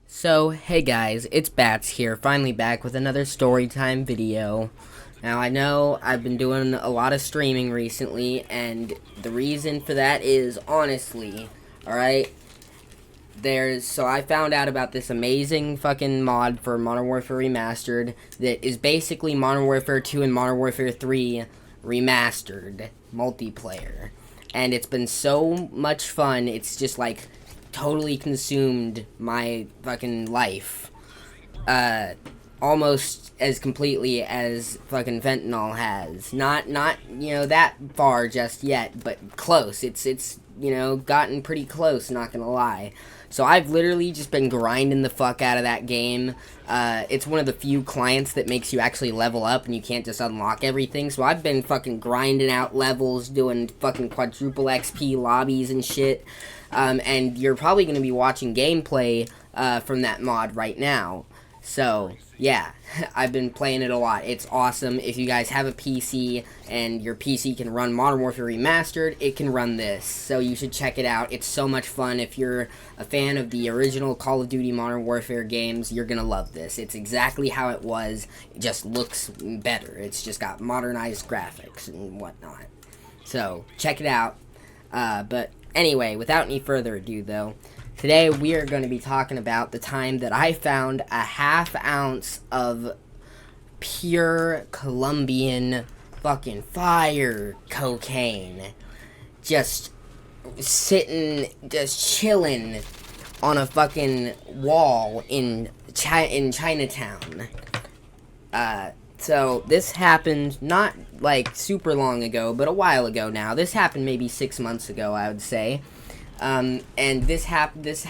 So, hey guys, it's Bats here, finally back with another Storytime video. Now, I know I've been doing a lot of streaming recently, and the reason for that is, honestly, alright, so I found out about this amazing fucking mod for Modern Warfare Remastered that is basically Modern Warfare 2 and Modern Warfare 3 remastered multiplayer. And it's been so much fun, it's just like totally consumed my fucking life. Almost as completely as fucking fentanyl has. Not that far just yet, but close. It's gotten pretty close, not gonna lie. So I've literally just been grinding the fuck out of that game. It's one of the few clients that makes you actually level up and you can't just unlock everything. So I've been fucking grinding out levels, doing fucking quadruple XP lobbies and shit. And you're probably going to be watching gameplay from that mod right now. So, yeah, I've been playing it a lot. It's awesome. If you guys have a PC and your PC can run Modern Warfare Remastered, it can run this. So you should check it out. It's so much fun. If you're a fan of the original Call of Duty Modern Warfare games, you're going to love this. It's exactly how it was. It just looks better. It's just got modernized graphics and whatnot. So, check it out. But anyway, without any further ado, though, today we are going to be talking about the time that I found a half ounce of pure Colombian fucking fire cocaine just sitting, just chilling on a fucking wall in Chinatown. So this happened not like super long ago, but a while ago now. This happened maybe 6 months ago, I would say. And this happened, this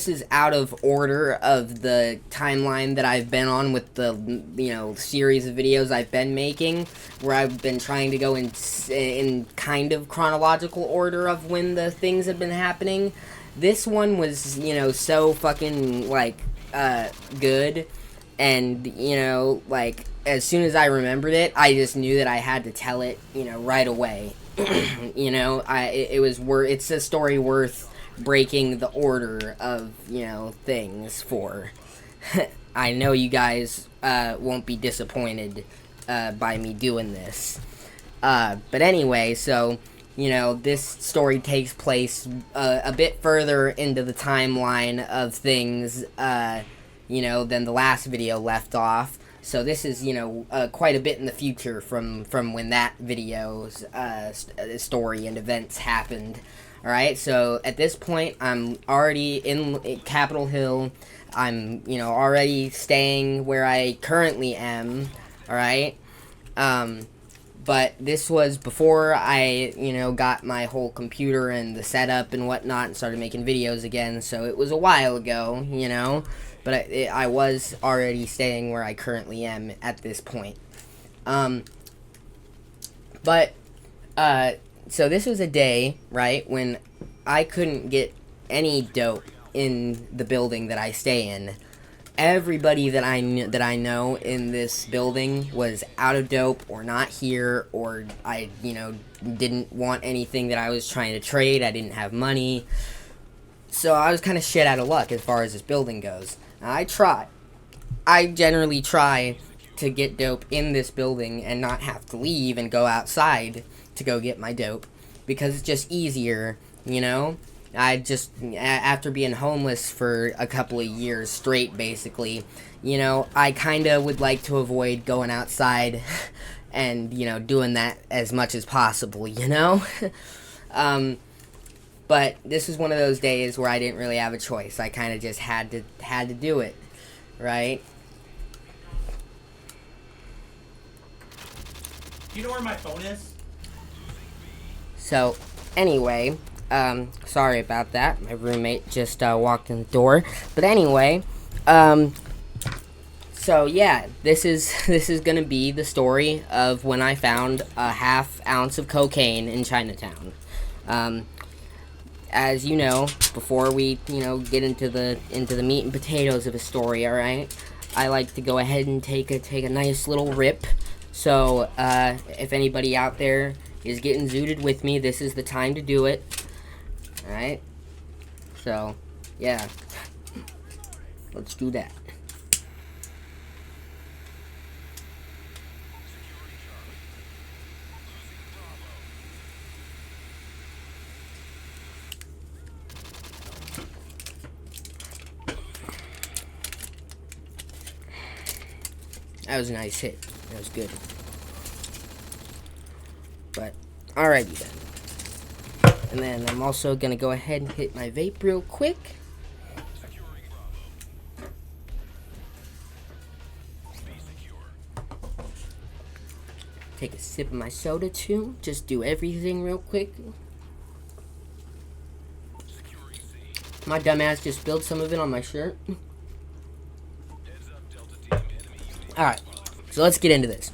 is out of order of the timeline that I've been on with the, series of videos I've been making, where I've been trying to go in kind of chronological order of when the things have been happening. This one was, so fucking, good. And, as soon as I remembered it, I just knew that I had to tell it, right away. It's a story worth breaking the order of, things for. I know you guys, won't be disappointed, by me doing this. But anyway, so, this story takes place, a bit further into the timeline of things, than the last video left off. So this is, quite a bit in the future from when that video's story and events happened. Alright, so at this point, I'm already in Capitol Hill. I'm, already staying where I currently am. Alright? But this was before I, got my whole computer and the setup and whatnot and started making videos again. So it was a while ago, But I was already staying where I currently am at this point. So this was a day, right, when I couldn't get any dope in the building that I stay in. Everybody that I know in this building was out of dope or not here, or I, didn't want anything that I was trying to trade. I didn't have money. So I was kind of shit out of luck as far as this building goes. I generally try to get dope in this building and not have to leave and go outside to go get my dope, because it's just easier, after being homeless for a couple of years straight, basically, I kind of would like to avoid going outside and, doing that as much as possible, But this is one of those days where I didn't really have a choice. I kind of just had to do it, right? Do you know where my phone is? So, anyway, sorry about that. My roommate just walked in the door. But anyway, so yeah, this is gonna be the story of when I found a half ounce of cocaine in Chinatown. As you know, before we, get into the meat and potatoes of a story, alright? I like to go ahead and take a nice little rip. So, if anybody out there is getting zooted with me, this is the time to do it. Alright? So, yeah. Let's do that. That was a nice hit. That was good. But, alrighty then. And then I'm also gonna go ahead and hit my vape real quick. Take a sip of my soda too. Just do everything real quick. My dumbass just spilled some of it on my shirt. Alright, so let's get into this.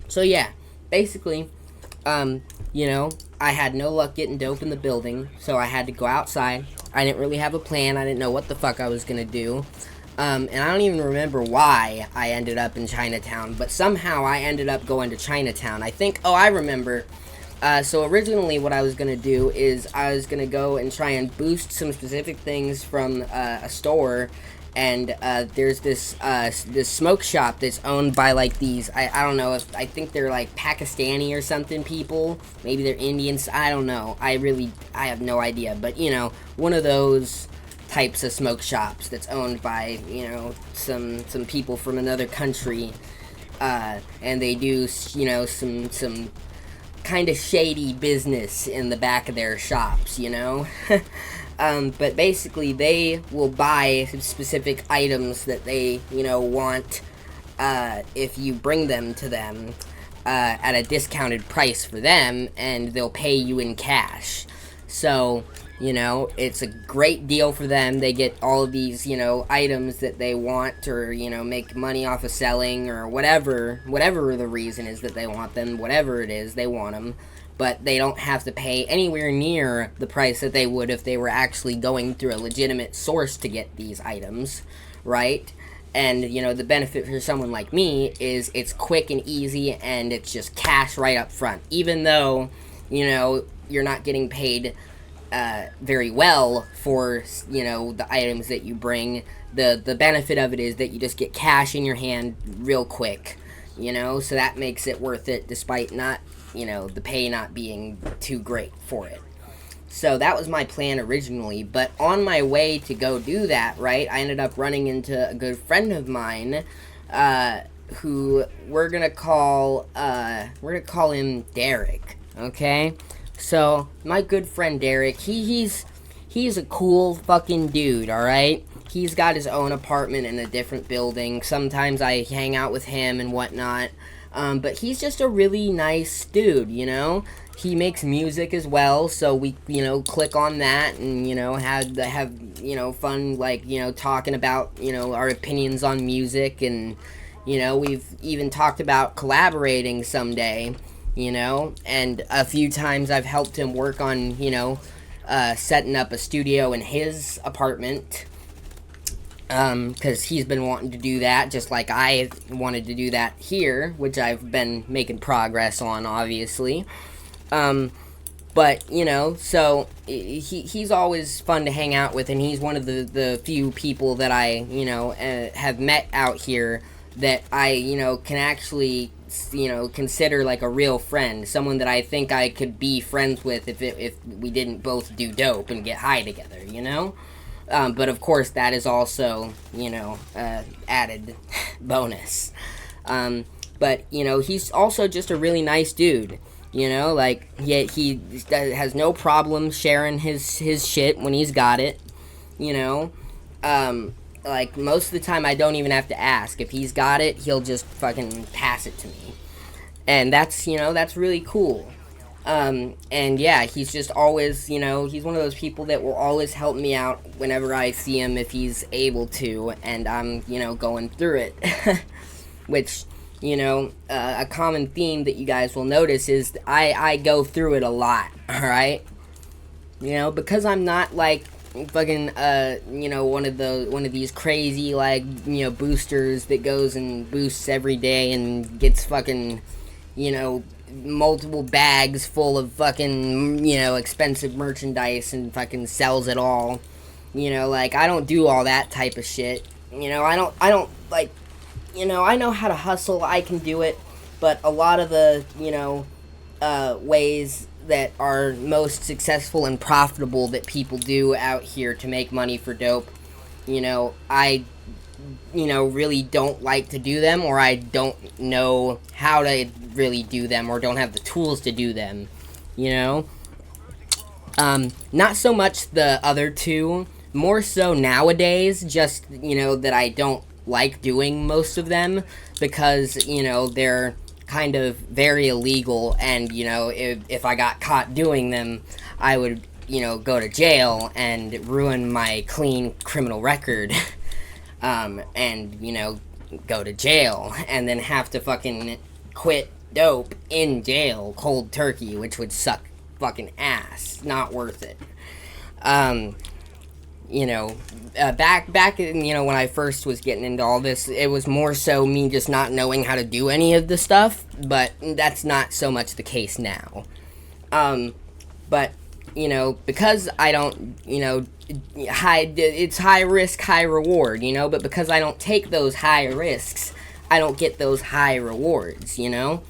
So yeah, basically, you know, I had no luck getting dope in the building, so I had to go outside. I didn't really have a plan. I didn't know what the fuck I was gonna do. And I don't even remember why I ended up in Chinatown, but somehow I ended up going to Chinatown. I think, oh, I remember. So originally what I was going to do is I was going to go and try and boost some specific things from a store. And there's this smoke shop that's owned by like these, I don't know, I think they're like Pakistani or something people. Maybe they're Indians, I don't know. I have no idea. But, you know, one of those types of smoke shops that's owned by, you know, some people from another country. And they do, you know, some kind of shady business in the back of their shops, you know? But basically they will buy specific items that they, you know, want, if you bring them to them, at a discounted price for them, and they'll pay you in cash. So, you know, it's a great deal for them. They get all of these, you know, items that they want, or, you know, make money off of selling, or whatever the reason is that they want them, whatever it is, they want them. But they don't have to pay anywhere near the price that they would if they were actually going through a legitimate source to get these items, right? And, you know, the benefit for someone like me is it's quick and easy, and it's just cash right up front. Even though, you know, you're not getting paid very well for, you know, the items that you bring, the benefit of it is that you just get cash in your hand real quick, you know? So that makes it worth it, despite not, you know, the pay not being too great for it. So that was my plan originally, but on my way to go do that, right, I ended up running into a good friend of mine, who we're gonna call him Derek, okay? So, my good friend Derek, he's a cool fucking dude, alright? He's got his own apartment in a different building. Sometimes I hang out with him and whatnot. But he's just a really nice dude, you know? He makes music as well, so we, you know, click on that and, you know, have you know, fun, like, you know, talking about, you know, our opinions on music, and, you know, we've even talked about collaborating someday, you know? And a few times I've helped him work on, you know, setting up a studio in his apartment. Because he's been wanting to do that, just like I wanted to do that here, which I've been making progress on, obviously. But, you know, so he's always fun to hang out with, and he's one of the few people that I, you know, have met out here that I, you know, can actually, you know, consider like a real friend, someone that I think I could be friends with if we didn't both do dope and get high together, you know? But of course that is also, you know, added bonus. But, you know, he's also just a really nice dude, you know, like, he has no problem sharing his shit when he's got it, you know? Like, most of the time I don't even have to ask. If he's got it, he'll just fucking pass it to me. And that's, you know, that's really cool. And yeah, he's just always, you know, he's one of those people that will always help me out whenever I see him if he's able to, and I'm, you know, going through it. Which, you know, a common theme that you guys will notice is I go through it a lot, alright? You know, because I'm not, like, fucking, you know, one of these crazy, like, you know, boosters that goes and boosts every day and gets fucking, you know, multiple bags full of fucking, you know, expensive merchandise and fucking sells it all. You know, like, I don't do all that type of shit. You know, I don't, like, you know, I know how to hustle, I can do it, but a lot of the, you know, ways that are most successful and profitable that people do out here to make money for dope, you know, I, you know, really don't like to do them, or I don't know how to really do them, or don't have the tools to do them, you know? Not so much the other two, more so nowadays, just, you know, that I don't like doing most of them, because, you know, they're kind of very illegal, and, you know, if I got caught doing them, I would, you know, go to jail and ruin my clean criminal record, and, you know, go to jail, and then have to fucking quit dope in jail, cold turkey, which would suck fucking ass. Not worth it. You know, back in, you know, when I first was getting into all this, it was more so me just not knowing how to do any of the stuff, but that's not so much the case now. But, you know, because I don't, you know, it's high risk, high reward, you know, but because I don't take those high risks, I don't get those high rewards, you know?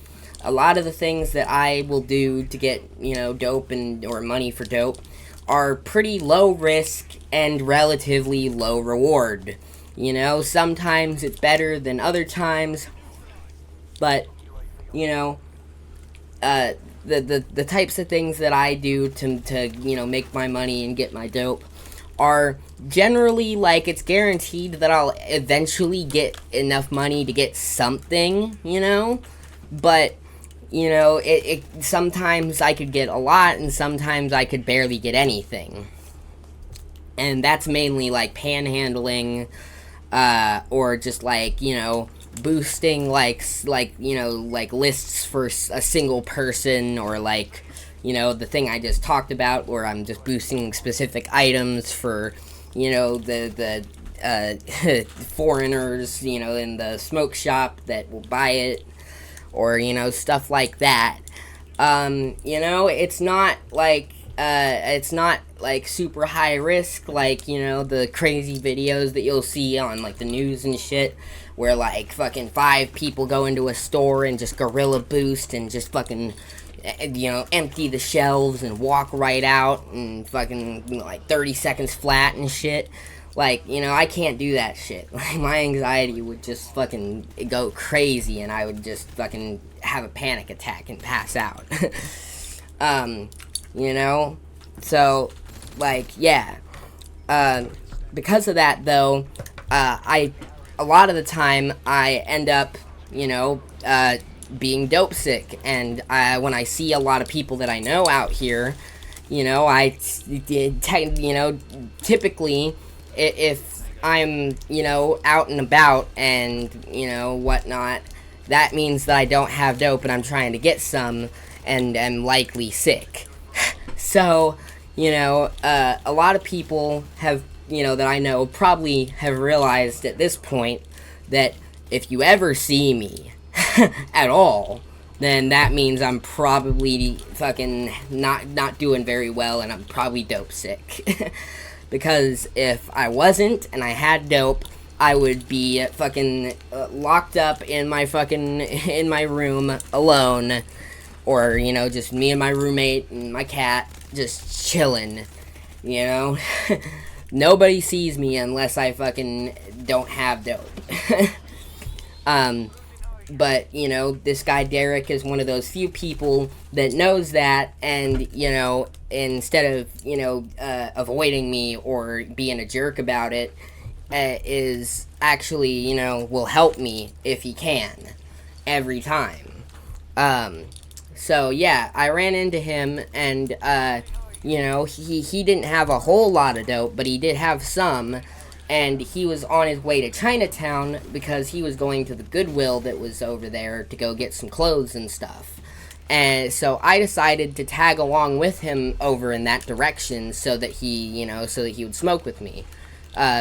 A lot of the things that I will do to get, you know, dope or money for dope are pretty low risk and relatively low reward. You know, sometimes it's better than other times, but, you know, the types of things that I do to you know, make my money and get my dope are generally, like, it's guaranteed that I'll eventually get enough money to get something, you know, but, you know, it sometimes I could get a lot, and sometimes I could barely get anything. And that's mainly, like, panhandling, or just, like, you know, boosting, like, you know, like, lists for a single person, or, like, you know, the thing I just talked about, where I'm just boosting specific items for, you know, the foreigners, you know, in the smoke shop that will buy it, or, you know, stuff like that. You know, it's not like super high risk, like, you know, the crazy videos that you'll see on, like, the news and shit, where, like, fucking 5 people go into a store and just gorilla boost and just fucking, you know, empty the shelves and walk right out and fucking, you know, like, 30 seconds flat and shit. Like, you know, I can't do that shit. Like, my anxiety would just fucking go crazy, and I would just fucking have a panic attack and pass out. You know? So, like, yeah. Because of that, though, a lot of the time, I end up, you know, being dope sick, and when I see a lot of people that I know out here, you know, typically, if I'm, you know, out and about and, you know, whatnot, that means that I don't have dope and I'm trying to get some and am likely sick. So, you know, a lot of people have, you know, that I know probably have realized at this point that if you ever see me at all, then that means I'm probably fucking not doing very well, and I'm probably dope sick. Because if I wasn't and I had dope, I would be fucking locked up in my room alone, or, you know, just me and my roommate and my cat just chilling, you know. Nobody sees me unless I fucking don't have dope. But, you know, this guy Derek is one of those few people that knows that, and, you know, instead of, you know, avoiding me or being a jerk about it, is actually, you know, will help me if he can, every time. So, yeah, I ran into him, and, you know, he didn't have a whole lot of dope, but he did have some, and he was on his way to Chinatown because he was going to the Goodwill that was over there to go get some clothes and stuff. And so I decided to tag along with him over in that direction so that he would smoke with me.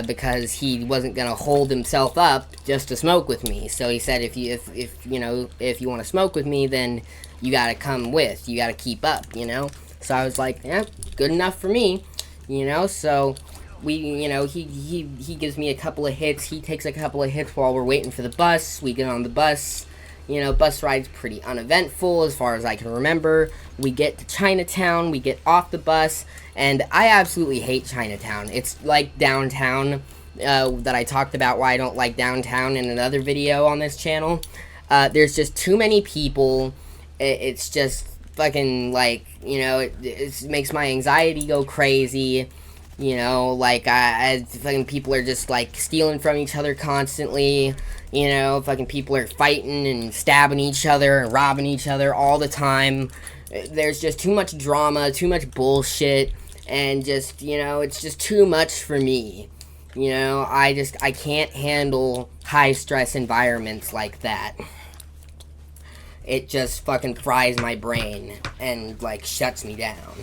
Because he wasn't gonna hold himself up just to smoke with me. So he said, if you want to smoke with me, then you gotta come with. You gotta keep up, you know. So I was like, yeah, good enough for me, you know. So he gives me a couple of hits. He takes a couple of hits while we're waiting for the bus. We get on the bus. Bus ride's pretty uneventful as far as I can remember. We get to Chinatown. We get off the bus. And I absolutely hate Chinatown. It's like downtown that I talked about why I don't like downtown in another video on this channel. There's just too many people. It's just fucking like, it makes my anxiety go crazy. Fucking people are just like stealing from each other constantly. Fucking people are fighting and stabbing each other and robbing each other all the time. There's just too much drama, too much bullshit, and just, it's just too much for me. I can't handle high stress environments like that. It just fucking fries my brain and, like, shuts me down.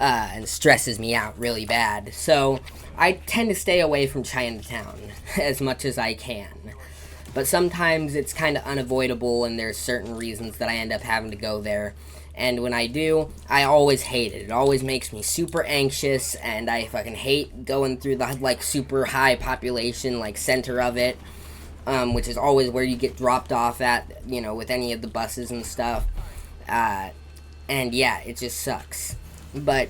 And stresses me out really bad. So, I tend to stay away from Chinatown as much as I can. But sometimes it's kind of unavoidable, and there's certain reasons that I end up having to go there. And when I do, I always hate it. It always makes me super anxious, and I fucking hate going through the, like, super high population, like, center of it. Which is always where you get dropped off at, with any of the buses and stuff. And yeah, it just sucks. But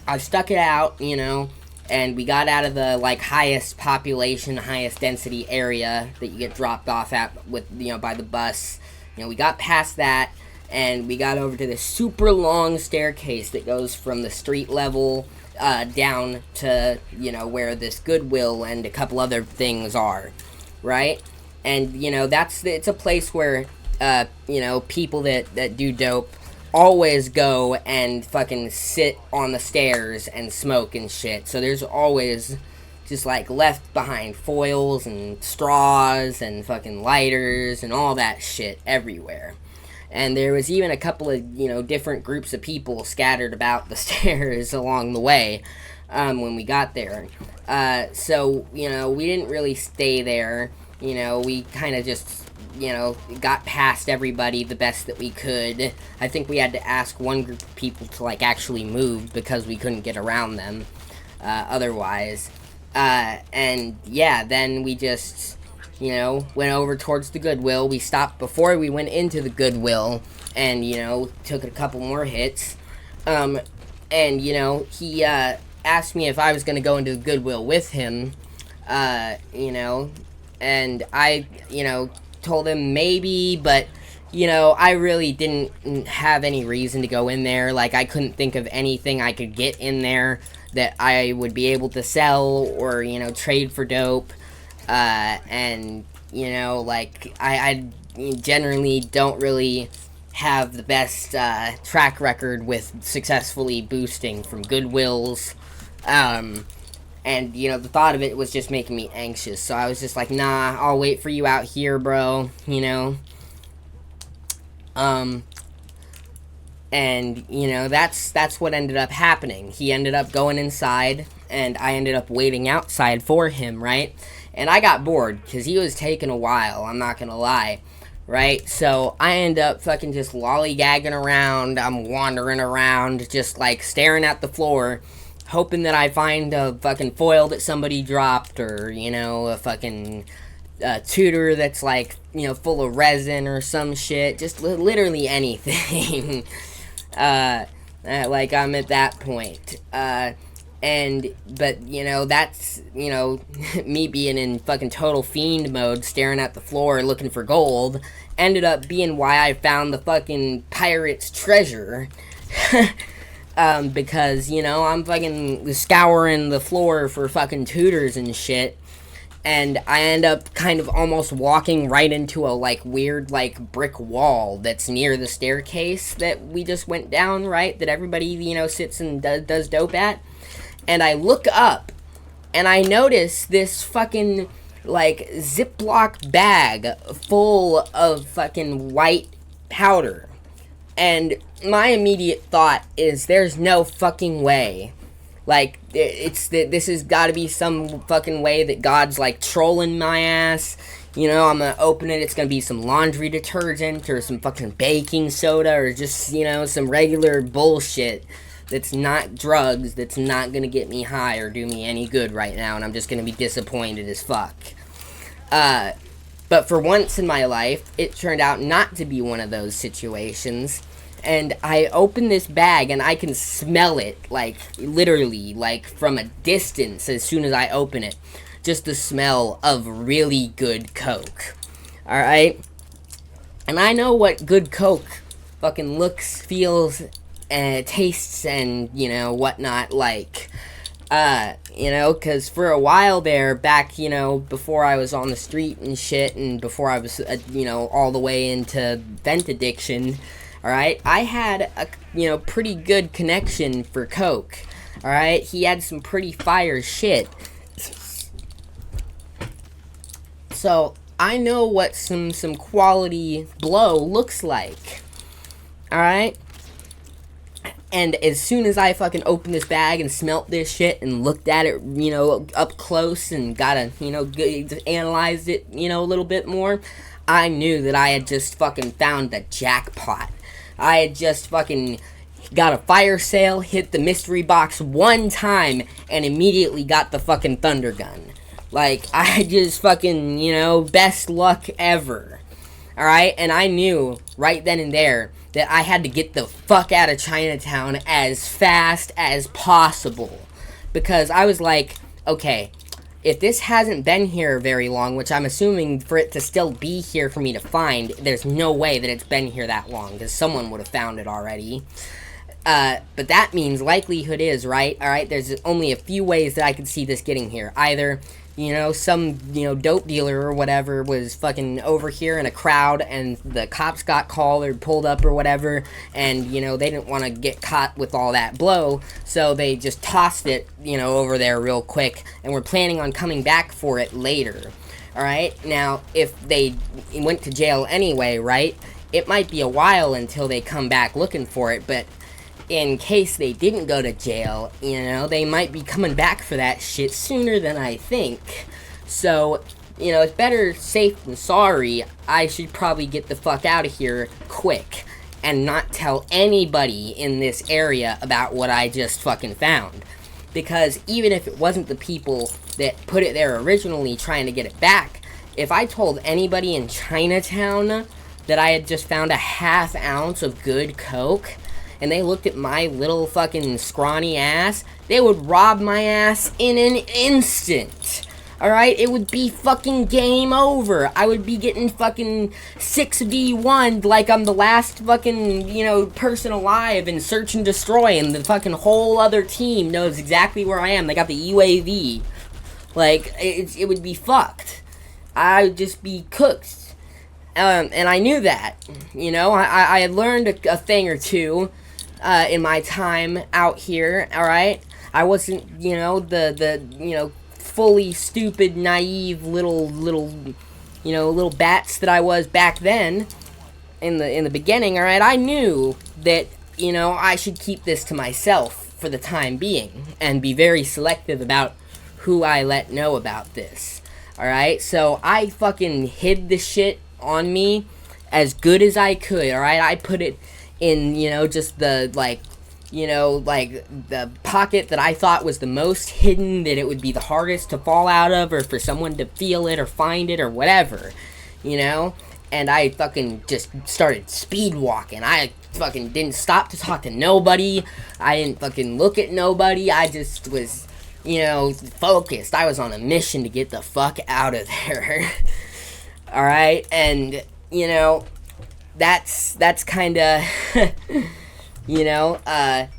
I stuck it out, and we got out of the, like, highest population, highest density area that you get dropped off at with, by the bus. We got past that, and we got over to this super long staircase that goes from the street level down to, where this Goodwill and a couple other things are. Right? And, it's a place where, people that do dope always go and fucking sit on the stairs and smoke and shit. So there's always just, like, left behind foils and straws and fucking lighters and all that shit everywhere. And there was even a couple of, different groups of people scattered about the stairs along the way. When we got there. So, we didn't really stay there. We kind of just, got past everybody the best that we could. I think we had to ask one group of people to, like, actually move because we couldn't get around them otherwise. And, yeah, then we just, went over towards the Goodwill. We stopped before we went into the Goodwill and, took a couple more hits. And, he, asked me if I was going to go into the Goodwill with him, and I, told him maybe, but, I really didn't have any reason to go in there. Like, I couldn't think of anything I could get in there that I would be able to sell or, trade for dope, and, I generally don't really have the best track record with successfully boosting from Goodwills. And, the thought of it was just making me anxious. So I was just like, nah, I'll wait for you out here, bro, And, that's what ended up happening. He ended up going inside, and I ended up waiting outside for him, right? And I got bored, because he was taking a while, I'm not gonna lie. Right? So I end up fucking just lollygagging around. I'm wandering around, just like staring at the floor, hoping that I find a fucking foil that somebody dropped, or, a fucking tutor that's like, full of resin or some shit. Just literally anything. Like I'm at that point. But, that's, me being in fucking total fiend mode, staring at the floor, looking for gold, ended up being why I found the fucking pirate's treasure. Because, I'm fucking scouring the floor for fucking tutors and shit, and I end up kind of almost walking right into a, like, weird, like, brick wall that's near the staircase that we just went down, right, that everybody, sits and does dope at. And I look up, and I notice this fucking, like, Ziploc bag full of fucking white powder. And my immediate thought is, there's no fucking way. Like, this has got to be some fucking way that God's, like, trolling my ass. I'm gonna open it, it's gonna be some laundry detergent, or some fucking baking soda, or just, some regular bullshit. that's not drugs, that's not gonna get me high or do me any good right now, and I'm just gonna be disappointed as fuck. But for once in my life, it turned out not to be one of those situations. And I open this bag and I can smell it, like, literally, like, from a distance as soon as I open it. Just the smell of really good Coke. Alright? And I know what good Coke fucking looks, feels, and tastes, and, you know, whatnot like. You know, because for a while there, back, you know, before I was on the street and shit, and before I was, you know, all the way into vent addiction, alright, I had a, you know, pretty good connection for Coke, alright? He had some pretty fire shit. So, I know what some quality blow looks like, alright? And as soon as I fucking opened this bag and smelt this shit and looked at it, you know, up close and gotta, you know, analyzed it, you know, a little bit more, I knew that I had just fucking found the jackpot. I had just fucking got a fire sale, hit the mystery box one time, and immediately got the fucking thunder gun. Like, I just fucking, you know, best luck ever. Alright? And I knew right then and there that I had to get the fuck out of Chinatown as fast as possible. Because I was like, okay, if this hasn't been here very long, which I'm assuming for it to still be here for me to find, there's no way that it's been here that long, because someone would have found it already. But that means likelihood is, right? Alright, there's only a few ways that I could see this getting here. Either, you know, some, you know, dope dealer or whatever was fucking over here in a crowd and the cops got called or pulled up or whatever, and, you know, they didn't want to get caught with all that blow, so they just tossed it, you know, over there real quick, and were planning on coming back for it later. Alright, now, if they went to jail anyway, right, it might be a while until they come back looking for it, but in case they didn't go to jail, you know, they might be coming back for that shit sooner than I think. So, you know, it's better safe than sorry. I should probably get the fuck out of here quick and not tell anybody in this area about what I just fucking found. Because even if it wasn't the people that put it there originally trying to get it back, if I told anybody in Chinatown that I had just found a ½ ounce of good Coke, and they looked at my little fucking scrawny ass, they would rob my ass in an instant. Alright? It would be fucking game over. I would be getting fucking 6v1'd like I'm the last fucking, you know, person alive in Search and Destroy, and the fucking whole other team knows exactly where I am. They got the UAV. Like, it would be fucked. I would just be cooked. And I knew that. You know, I had learned a thing or two in my time out here, alright? I wasn't, you know, the you know, fully stupid, naive little, you know, little bats that I was back then in the beginning, alright? I knew that, you know, I should keep this to myself for the time being and be very selective about who I let know about this, alright? So I fucking hid this shit on me as good as I could, alright? I put it in, you know, just the, like, you know, like, the pocket that I thought was the most hidden, that it would be the hardest to fall out of, or for someone to feel it, or find it, or whatever, you know? And I fucking just started speed walking. I fucking didn't stop to talk to nobody. I didn't fucking look at nobody. I just was, you know, focused. I was on a mission to get the fuck out of there. Alright? And, you know, that's kind of, you know, that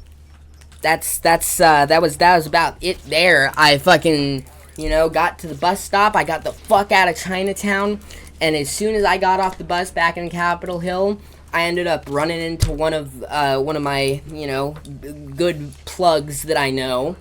was about it there. I fucking, you know, got to the bus stop. I got the fuck out of Chinatown, and as soon as I got off the bus back in Capitol Hill, I ended up running into one of my, you know, good plugs that I know.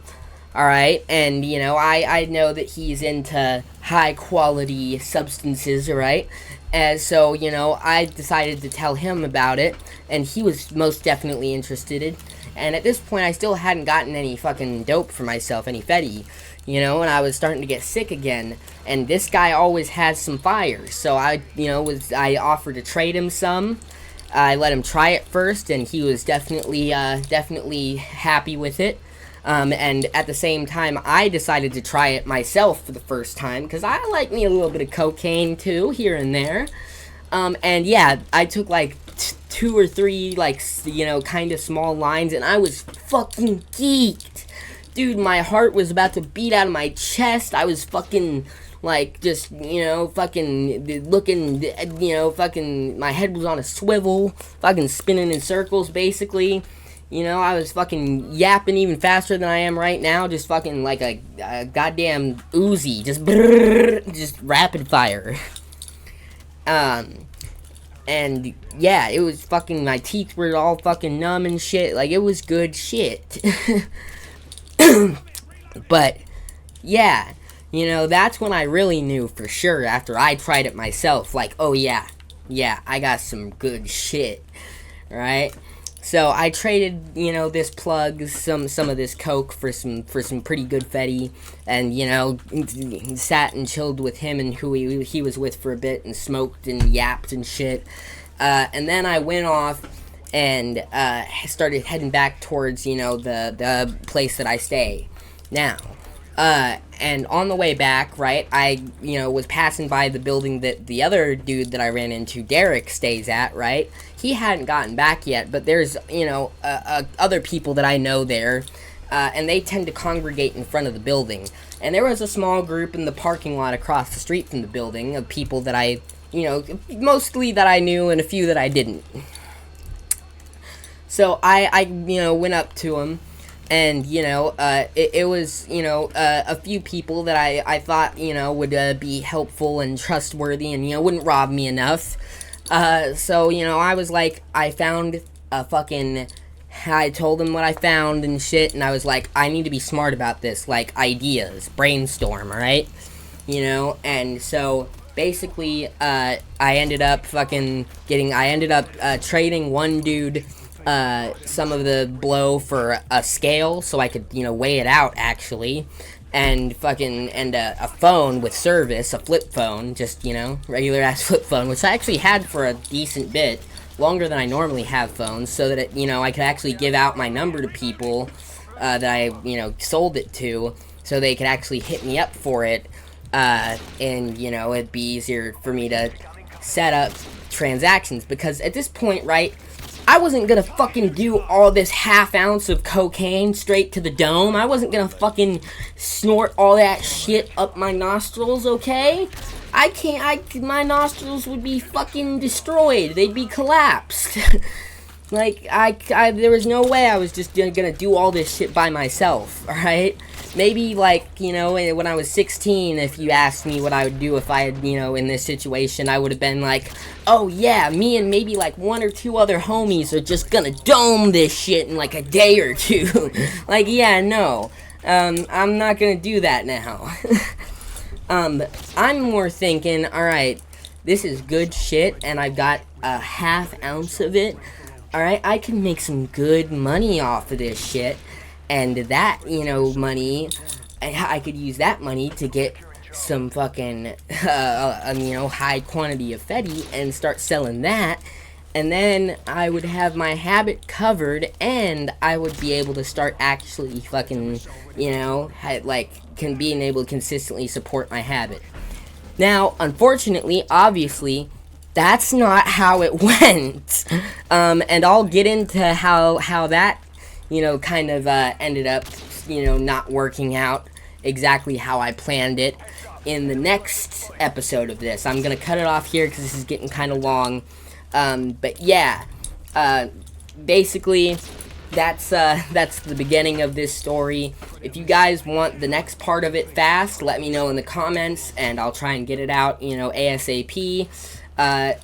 Alright, and, you know, I know that he's into high quality substances, alright? And so, you know, I decided to tell him about it, and he was most definitely interested. And at this point, I still hadn't gotten any fucking dope for myself, any Fetty, you know, and I was starting to get sick again. And this guy always has some fire, so I, you know, I offered to trade him some. I let him try it first, and he was definitely happy with it. And at the same time, I decided to try it myself for the first time, because I like me a little bit of cocaine too, here and there. And yeah, I took like 2 or 3, like, kind of small lines, and I was fucking geeked. Dude, my heart was about to beat out of my chest. I was fucking, like, just, fucking looking, fucking, my head was on a swivel, fucking spinning in circles, basically. I was fucking yapping even faster than I am right now, just fucking like a goddamn Uzi, just rapid fire. And yeah, it was fucking, my teeth were all fucking numb and shit, like, it was good shit. But, yeah, that's when I really knew for sure, after I tried it myself, like, oh yeah, I got some good shit, right? So I traded, this plug, some of this coke for some pretty good fetty, and, sat and chilled with him and who he was with for a bit, and smoked and yapped and shit. And then I went off and started heading back towards, the place that I stay now. And on the way back, right, I, was passing by the building that the other dude that I ran into, Derek, stays at, right? He hadn't gotten back yet, but there's, other people that I know there, and they tend to congregate in front of the building. And there was a small group in the parking lot across the street from the building of people that I, mostly that I knew and a few that I didn't. So I went up to them. And, it was, a few people that I thought, would be helpful and trustworthy and, wouldn't rob me enough. So, I was like, I told them what I found and shit, and I was like, I need to be smart about this, like, ideas, brainstorm, alright? And so, basically, I ended up trading one dude some of the blow for a scale, so I could, weigh it out, actually, and a phone with service, a flip phone, just, regular ass flip phone, which I actually had for a decent bit, longer than I normally have phones, so that it, I could actually give out my number to people, that I, sold it to, so they could actually hit me up for it, and, it'd be easier for me to set up transactions, because at this point, right, I wasn't gonna fucking do all this half ounce of cocaine straight to the dome. I wasn't gonna fucking snort all that shit up my nostrils, okay? My nostrils would be fucking destroyed. They'd be collapsed. Like, there was no way I was just gonna do all this shit by myself, alright? Maybe, like, when I was 16, if you asked me what I would do if I had, in this situation, I would have been like, oh yeah, me and maybe, like, 1 or 2 other homies are just gonna dome this shit in, like, a day or 2. Like, yeah, no. I'm not gonna do that now. I'm more thinking, alright, this is good shit, and I've got a half ounce of it. Alright, I can make some good money off of this shit. And that, money, I could use that money to get some fucking, high quantity of Fetty and start selling that. And then I would have my habit covered, and I would be able to start actually fucking, being able to consistently support my habit. Now, unfortunately, obviously, that's not how it went. And I'll get into how that ended up, not working out exactly how I planned it in the next episode of this. I'm gonna cut it off here because this is getting kind of long. But yeah, basically, that's the beginning of this story. If you guys want the next part of it fast, let me know in the comments, and I'll try and get it out, ASAP.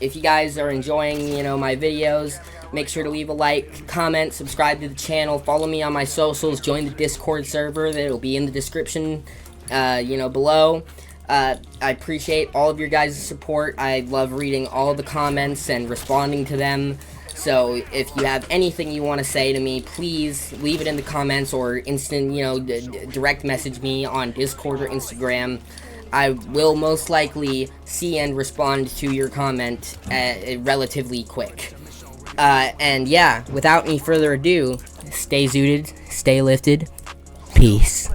If you guys are enjoying, my videos, make sure to leave a like, comment, subscribe to the channel, follow me on my socials, join the Discord server that'll be in the description, below. I appreciate all of your guys' support. I love reading all the comments and responding to them. So if you have anything you want to say to me, please leave it in the comments or direct message me on Discord or Instagram. I will most likely see and respond to your comment relatively quick. And yeah, without any further ado, stay zooted, stay lifted, peace.